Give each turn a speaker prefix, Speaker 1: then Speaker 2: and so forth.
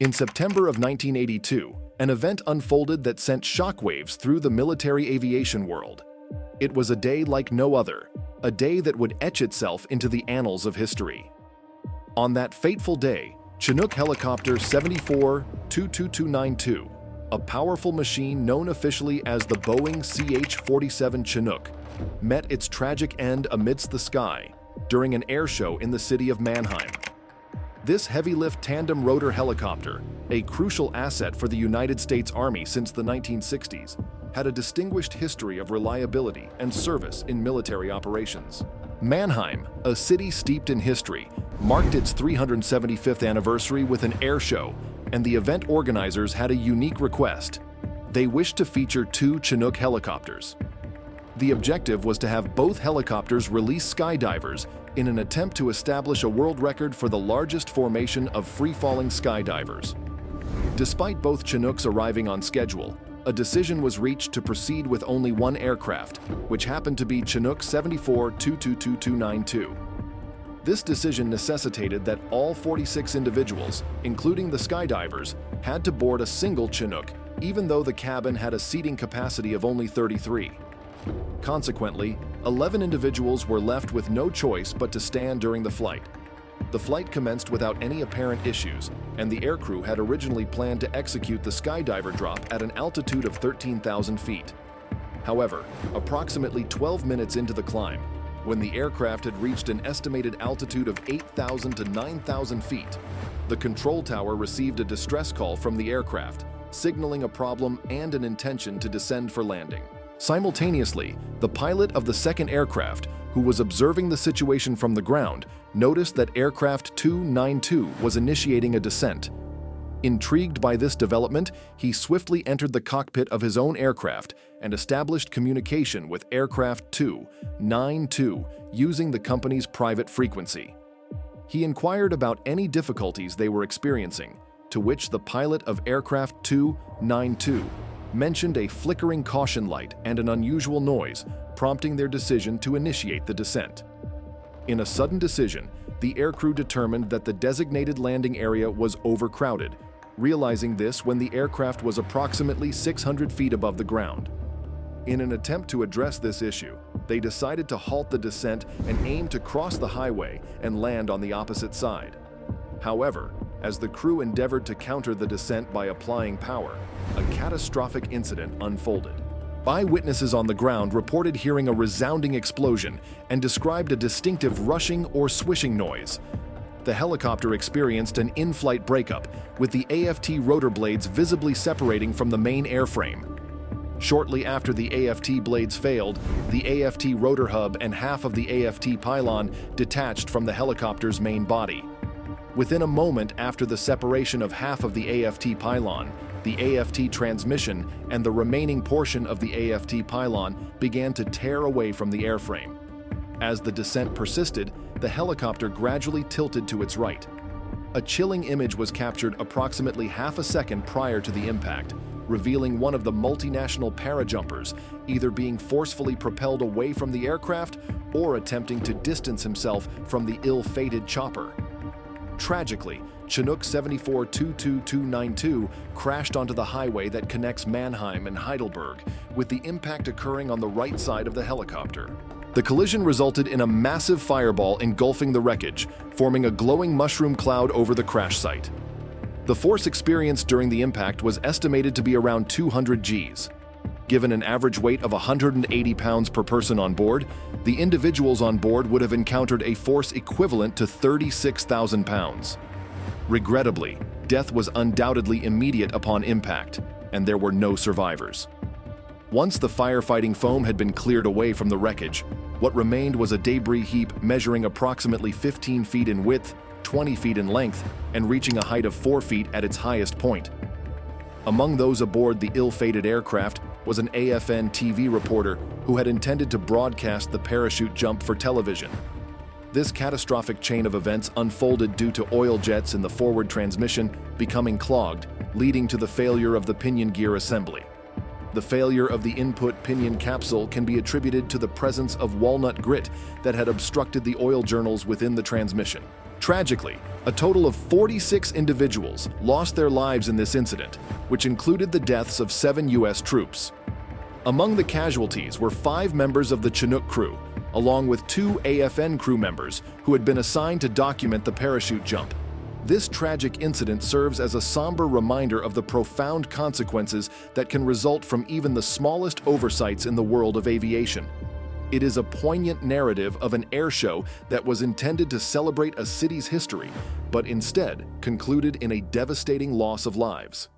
Speaker 1: In September of 1982, an event unfolded that sent shockwaves through the military aviation world. It was a day like no other, a day that would etch itself into the annals of history. On that fateful day, Chinook helicopter 74-22292, a powerful machine known officially as the Boeing CH-47 Chinook, met its tragic end amidst the sky during an airshow in the city of Mannheim. This heavy-lift tandem rotor helicopter, a crucial asset for the United States Army since the 1960s, had a distinguished history of reliability and service in military operations. Mannheim, a city steeped in history, marked its 375th anniversary with an airshow, and the event organizers had a unique request. They wished to feature 2 Chinook helicopters. The objective was to have both helicopters release skydivers in an attempt to establish a world record for the largest formation of free-falling skydivers. Despite both Chinooks arriving on schedule, a decision was reached to proceed with only one aircraft, which happened to be Chinook 74-22292. This decision necessitated that all 46 individuals, including the skydivers, had to board a single Chinook, even though the cabin had a seating capacity of only 33. Consequently, 11 individuals were left with no choice but to stand during the flight. The flight commenced without any apparent issues, and the aircrew had originally planned to execute the skydiver drop at an altitude of 13,000 feet. However, approximately 12 minutes into the climb, when the aircraft had reached an estimated altitude of 8,000 to 9,000 feet, the control tower received a distress call from the aircraft, signaling a problem and an intention to descend for landing. Simultaneously, the pilot of the second aircraft, who was observing the situation from the ground, noticed that aircraft 292 was initiating a descent. Intrigued by this development, he swiftly entered the cockpit of his own aircraft and established communication with aircraft 292 using the company's private frequency. He inquired about any difficulties they were experiencing, to which the pilot of aircraft 292 mentioned a flickering caution light and an unusual noise, prompting their decision to initiate the descent. In a sudden decision, the aircrew determined that the designated landing area was overcrowded, realizing this when the aircraft was approximately 600 feet above the ground. In an attempt to address this issue, they decided to halt the descent and aim to cross the highway and land on the opposite side. However, as the crew endeavored to counter the descent by applying power, a catastrophic incident unfolded. Eyewitnesses on the ground reported hearing a resounding explosion and described a distinctive rushing or swishing noise. The helicopter experienced an in-flight breakup, with the AFT rotor blades visibly separating from the main airframe. Shortly after the AFT blades failed, the AFT rotor hub and half of the AFT pylon detached from the helicopter's main body. Within a moment after the separation of half of the AFT pylon, the AFT transmission and the remaining portion of the AFT pylon began to tear away from the airframe. As the descent persisted, the helicopter gradually tilted to its right. A chilling image was captured approximately half a second prior to the impact, revealing one of the multinational parajumpers either being forcefully propelled away from the aircraft or attempting to distance himself from the ill-fated chopper. Tragically, Chinook 74-22292 crashed onto the highway that connects Mannheim and Heidelberg, with the impact occurring on the right side of the helicopter. The collision resulted in a massive fireball engulfing the wreckage, forming a glowing mushroom cloud over the crash site. The force experienced during the impact was estimated to be around 200 Gs. Given an average weight of 180 pounds per person on board, the individuals on board would have encountered a force equivalent to 36,000 pounds. Regrettably, death was undoubtedly immediate upon impact, and there were no survivors. Once the firefighting foam had been cleared away from the wreckage, what remained was a debris heap measuring approximately 15 feet in width, 20 feet in length, and reaching a height of 4 feet at its highest point. Among those aboard the ill-fated aircraft was an AFN TV reporter who had intended to broadcast the parachute jump for television. This catastrophic chain of events unfolded due to oil jets in the forward transmission becoming clogged, leading to the failure of the pinion gear assembly. The failure of the input pinion capsule can be attributed to the presence of walnut grit that had obstructed the oil journals within the transmission. Tragically, a total of 46 individuals lost their lives in this incident, which included the deaths of 7 U.S. troops. Among the casualties were 5 members of the Chinook crew, along with 2 AFN crew members who had been assigned to document the parachute jump. This tragic incident serves as a somber reminder of the profound consequences that can result from even the smallest oversights in the world of aviation. It is a poignant narrative of an airshow that was intended to celebrate a city's history, but instead concluded in a devastating loss of lives.